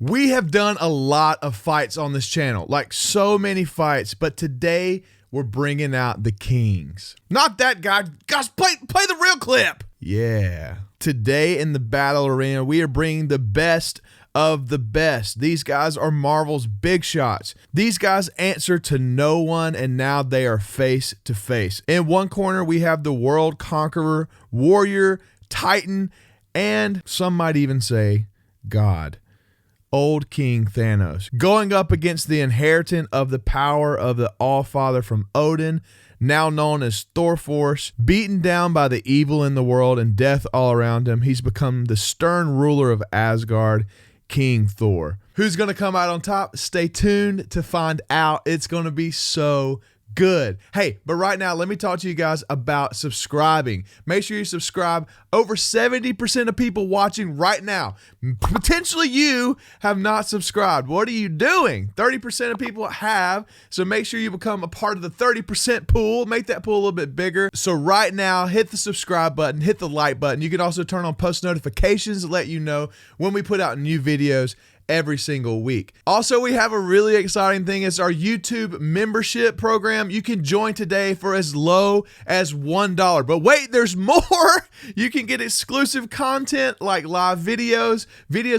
We have done a lot of fights on this channel, like so many fights, but today we're bringing out the kings. Not that guy. Gosh, play the real clip. Yeah. Today in the battle arena, we are bringing the best of the best. These guys are Marvel's big shots. These guys answer to no one, and now they are face to face. In one corner, we have the world conqueror, warrior, titan, and some might even say God. Old King Thanos, going up against the inheritant of the power of the All-Father from Odin, now known as Thor-Force. Beaten down by the evil in the world and death all around him, he's become the stern ruler of Asgard, King Thor. Who's going to come out on top? Stay tuned to find out. It's going to be so good. Hey, but right now, let me talk to you guys about subscribing. Make sure you subscribe. Over 70% of people watching right now, potentially you, have not subscribed. What are you doing? 30% of people have, so make sure you become a part of the 30% pool. Make that pool a little bit bigger. So right now, hit the subscribe button, hit the like button. You can also turn on post notifications to let you know when we put out new videos every single week. Also, we have a really exciting thing. It's our YouTube membership program. You can join today for as low as $1. But wait, there's more. You can get exclusive content like live videos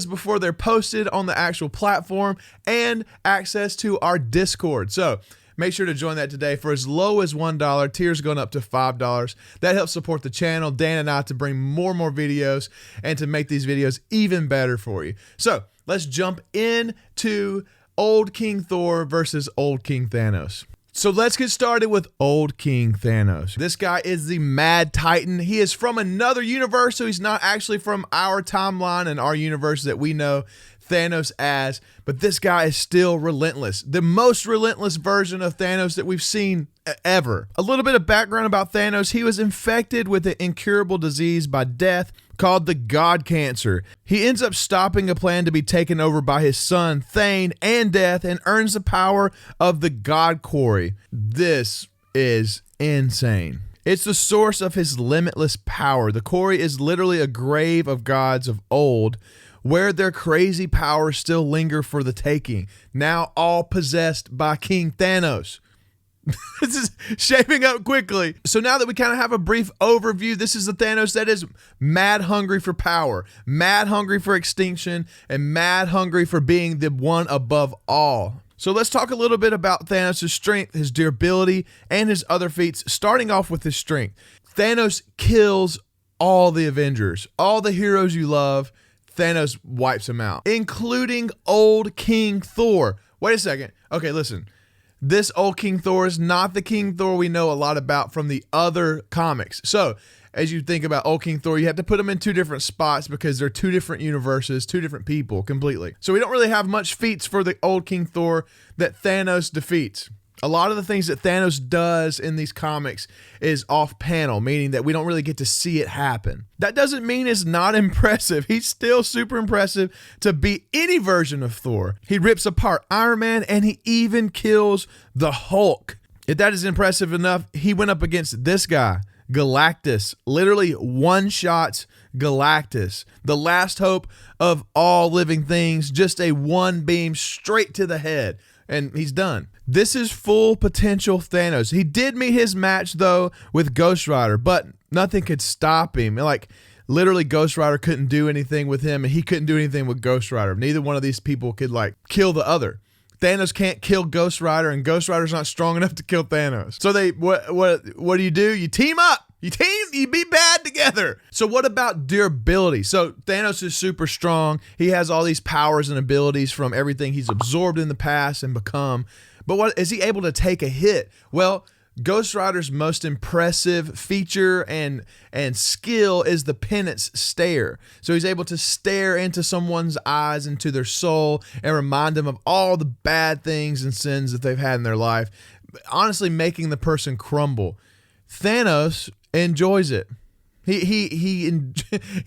before they're posted on the actual platform, and access to our Discord. So make sure to join that today for as low as $1. Tiers going up to $5. That helps support the channel, Dan and I, to bring more and more videos and to make these videos even better for you. So let's jump into Old King Thor versus Old King Thanos. So let's get started with Old King Thanos. This guy is the Mad Titan. He is from another universe, so he's not actually from our timeline and our universe that we know Thanos as, but this guy is still relentless. The most relentless version of Thanos that we've seen ever. A little bit of background about Thanos. He was infected with an incurable disease by death called the God Cancer. He ends up stopping a plan to be taken over by his son Thane and Death, and earns the power of the God Quarry. This is insane. It's the source of his limitless power. The Quarry is literally a grave of gods of old, where their crazy powers still linger for the taking, now all possessed by King Thanos. This is shaping up quickly. So now that we kind of have a brief overview, this is the Thanos that is mad hungry for power, mad hungry for extinction, and mad hungry for being the one above all. So let's talk a little bit about Thanos' strength, his durability, and his other feats, starting off with his strength. Thanos kills all the Avengers, all the heroes you love. Thanos wipes them out, including Old King Thor. Wait a second. Okay, listen. This Old King Thor is not the King Thor we know a lot about from the other comics. So as you think about Old King Thor, you have to put them in two different spots because they're two different universes, two different people completely. So we don't really have much feats for the Old King Thor that Thanos defeats. A lot of the things that Thanos does in these comics is off panel, meaning that we don't really get to see it happen. That doesn't mean it's not impressive. He's still super impressive to beat any version of Thor. He rips apart Iron Man, and he even kills the Hulk. If that is impressive enough, he went up against this guy, Galactus, literally one-shots Galactus, the last hope of all living things, just a one beam straight to the head, and he's done. This is full potential Thanos. He did meet his match, though, with Ghost Rider, but nothing could stop him. Like, literally, Ghost Rider couldn't do anything with him, and he couldn't do anything with Ghost Rider. Neither one of these people could, like, kill the other. Thanos can't kill Ghost Rider, and Ghost Rider's not strong enough to kill Thanos. So what do? You team up. You be bad together. So what about durability? So Thanos is super strong. He has all these powers and abilities from everything he's absorbed in the past and become. But what is he able to take a hit? Well, Ghost Rider's most impressive feature and skill is the penance stare. So he's able to stare into someone's eyes, into their soul, and remind them of all the bad things and sins that they've had in their life, honestly making the person crumble. Thanos enjoys it. He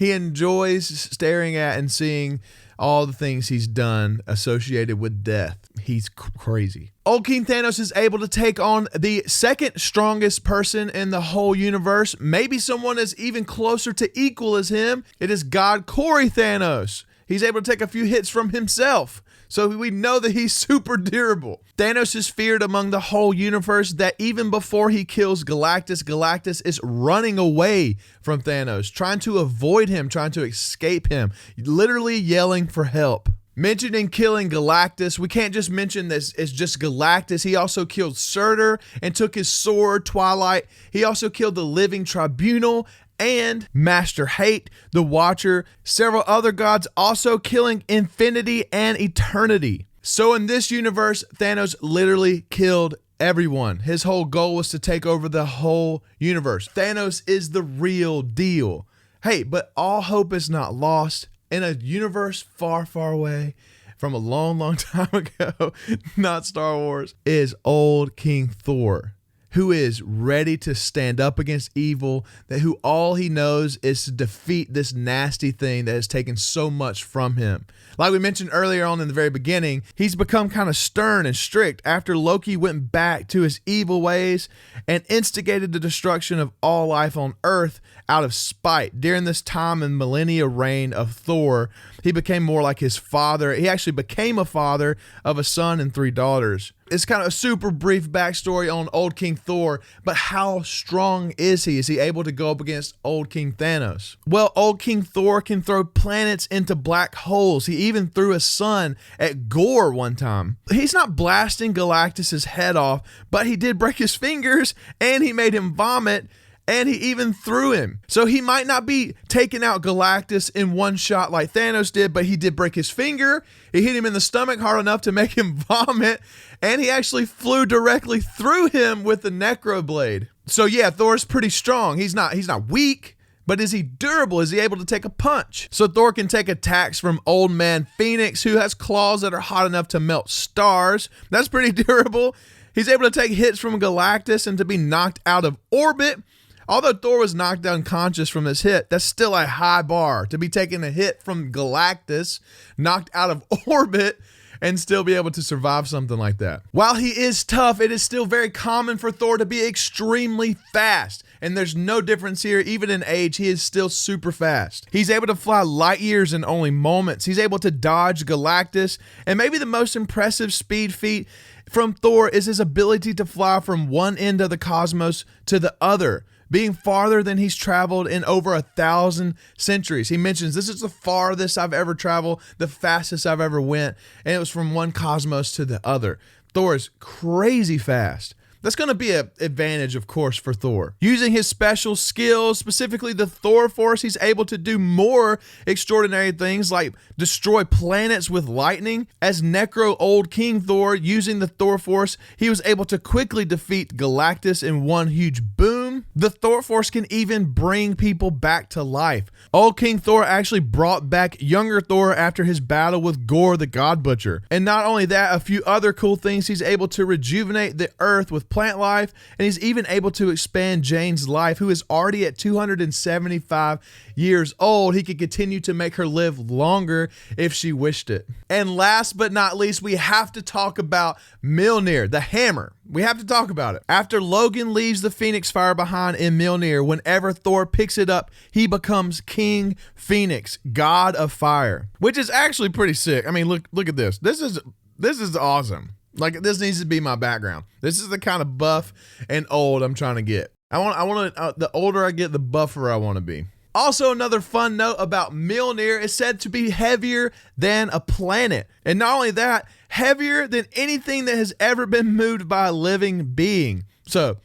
enjoys staring at and seeing all the things he's done associated with death. He's crazy. Old King Thanos is able to take on the second strongest person in the whole universe. Maybe someone is even closer to equal as him. It is God Quarry Thanos. He's able to take a few hits from himself. So we know that he's super durable. Thanos is feared among the whole universe that even before he kills Galactus, Galactus is running away from Thanos, trying to avoid him, trying to escape him, literally yelling for help. Mentioning killing Galactus, we can't just mention this as just Galactus. He also killed Surtur and took his sword, Twilight. He also killed the Living Tribunal and Master Hate, the Watcher, several other gods, also killing Infinity and Eternity. So in this universe, Thanos literally killed everyone. His whole goal was to take over the whole universe. Thanos is the real deal. Hey, but all hope is not lost. In a universe far, far away from a long, long time ago, not Star Wars, is Old King Thor, who is ready to stand up against evil, who all he knows is to defeat this nasty thing that has taken so much from him. Like we mentioned earlier on in the very beginning, he's become kind of stern and strict after Loki went back to his evil ways and instigated the destruction of all life on Earth out of spite. During this time and millennia reign of Thor, he became more like his father. He actually became a father of a son and 3 daughters. It's kind of a super brief backstory on Old King Thor, but how strong is he? Is he able to go up against Old King Thanos? Well, Old King Thor can throw planets into black holes. He even threw a sun at Gorr one time. He's not blasting Galactus's head off, but he did break his fingers and he made him vomit. And he even threw him. So he might not be taking out Galactus in one shot like Thanos did, but he did break his finger. He hit him in the stomach hard enough to make him vomit. And he actually flew directly through him with the Necro Blade. So yeah, Thor's pretty strong. He's not weak, but is he durable? Is he able to take a punch? So Thor can take attacks from Old Man Phoenix, who has claws that are hot enough to melt stars. That's pretty durable. He's able to take hits from Galactus and to be knocked out of orbit. Although Thor was knocked unconscious from this hit, that's still a high bar to be taking a hit from Galactus, knocked out of orbit, and still be able to survive something like that. While he is tough, it is still very common for Thor to be extremely fast. And there's no difference here, even in age, he is still super fast. He's able to fly light years in only moments. He's able to dodge Galactus, and maybe the most impressive speed feat from Thor is his ability to fly from one end of the cosmos to the other, being farther than he's traveled in over 1,000 centuries. He mentions, this is the farthest I've ever traveled, the fastest I've ever went, and it was from one cosmos to the other. Thor is crazy fast. That's going to be an advantage, of course, for Thor. Using his special skills, specifically the Thor-Force, he's able to do more extraordinary things like destroy planets with lightning. As Necro Old King Thor, using the Thor-Force, he was able to quickly defeat Galactus in one huge boom. The Thor-Force can even bring people back to life. Old King Thor actually brought back younger Thor after his battle with Gorr the God Butcher. And not only that, a few other cool things. He's able to rejuvenate the earth with plant life, and he's even able to expand Jane's life, who is already at 275 years old. He could continue to make her live longer if she wished it. And last but not least, we have to talk about Milner the Hammer. We have to talk about it. After Logan leaves the Phoenix Fire behind in Milner, whenever Thor picks it up, he becomes King Phoenix, God of Fire, which is actually pretty sick. I mean, look at this. This is awesome. Like, this needs to be my background. This is the kind of buff and old I'm trying to get. The older I get, the buffer I want to be. Also, another fun note about Milner is said to be heavier than a planet. And not only that, heavier than anything that has ever been moved by a living being. So,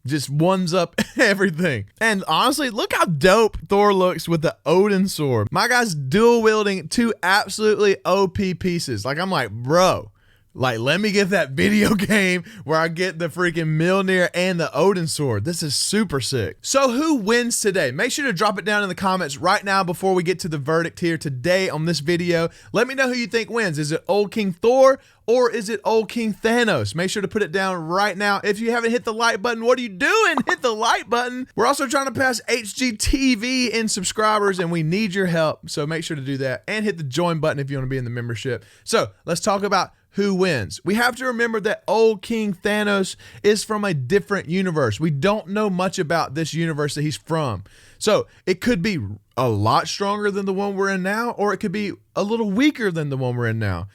just ones up everything. And honestly, look how dope Thor looks with the Odin sword. My guy's dual wielding 2 absolutely OP pieces. Like, I'm like, bro. Like, let me get that video game where I get the freaking Milner and the Odin sword. This is super sick. So who wins today? Make sure to drop it down in the comments right now before we get to the verdict here today on this video. Let me know who you think wins. Is it Old King Thor or is it Old King Thanos? Make sure to put it down right now. If you haven't hit the like button, what are you doing? Hit the like button. We're also trying to pass HGTV in subscribers and we need your help. So make sure to do that and hit the join button if you want to be in the membership. So let's talk about who wins. We have to remember that Old King Thanos is from a different universe. We don't know much about this universe that he's from. So it could be a lot stronger than the one we're in now, or it could be a little weaker than the one we're in now.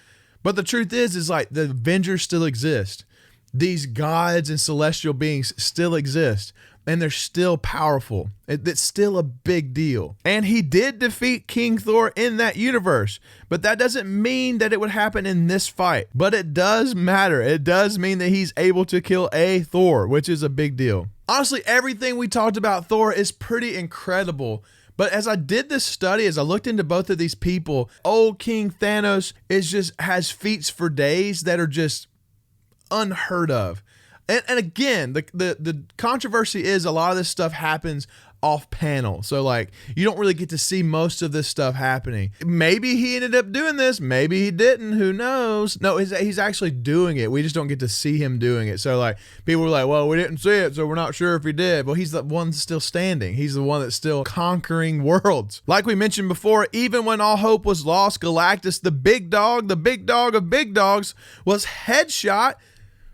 But the truth is like the Avengers still exist. These gods and celestial beings still exist. And they're still powerful. It's still a big deal. And he did defeat King Thor in that universe. But that doesn't mean that it would happen in this fight. But it does matter. It does mean that he's able to kill a Thor, which is a big deal. Honestly, everything we talked about Thor is pretty incredible. But as I did this study, as I looked into both of these people, Old King Thanos has feats for days that are just unheard of. And again, the controversy is a lot of this stuff happens off panel. So like you don't really get to see most of this stuff happening. Maybe he ended up doing this. Maybe he didn't. Who knows? No, he's actually doing it. We just don't get to see him doing it. So like people were like, well, we didn't see it, so we're not sure if he did. Well, he's the one still standing. He's the one that's still conquering worlds. Like we mentioned before, even when all hope was lost, Galactus, the big dog of big dogs, was headshot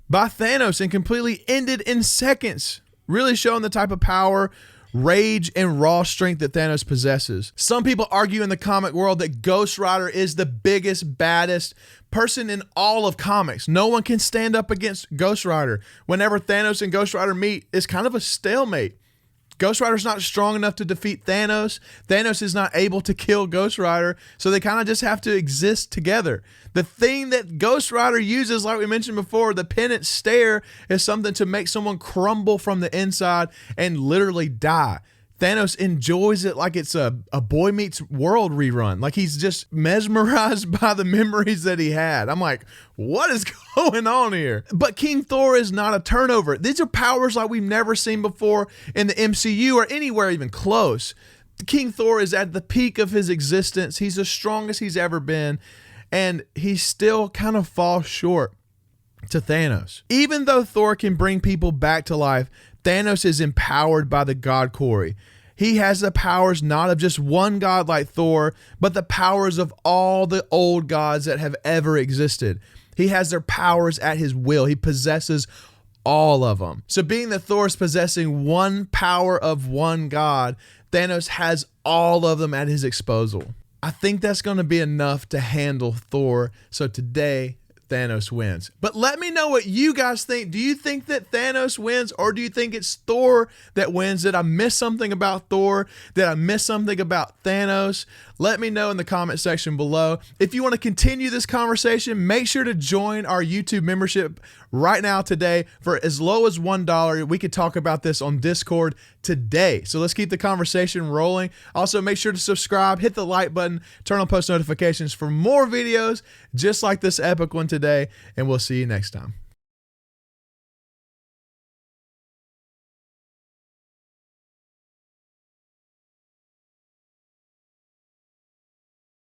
by Thanos and completely ended in seconds, really showing the type of power, rage, and raw strength that Thanos possesses. Some people argue in the comic world that Ghost Rider is the biggest, baddest person in all of comics. No one can stand up against Ghost Rider. Whenever Thanos and Ghost Rider meet, it's kind of a stalemate. Ghost Rider's not strong enough to defeat Thanos. Thanos is not able to kill Ghost Rider, so they kind of just have to exist together. The thing that Ghost Rider uses, like we mentioned before, the penance stare, is something to make someone crumble from the inside and literally die. Thanos enjoys it like it's a Boy Meets World rerun. Like he's just mesmerized by the memories that he had. I'm like, what is going on here? But King Thor is not a turnover. These are powers like we've never seen before in the MCU or anywhere even close. King Thor is at the peak of his existence. He's the strongest he's ever been. And he still kind of falls short to Thanos. Even though Thor can bring people back to life, Thanos is empowered by the god Gorr. He has the powers not of just one god like Thor, but the powers of all the old gods that have ever existed. He has their powers at his will. He possesses all of them. So being that Thor is possessing one power of one god, Thanos has all of them at his disposal. I think that's going to be enough to handle Thor. So today, Thanos wins. But let me know what you guys think. Do you think that Thanos wins, or do you think it's Thor that wins? Did I miss something about Thor? Did I miss something about Thanos? Let me know in the comment section below. If you want to continue this conversation, make sure to join our YouTube membership right now today for as low as $1. We could talk about this on Discord today. So let's keep the conversation rolling. Also, make sure to subscribe, hit the like button, turn on post notifications for more videos just like this epic one today, and we'll see you next time.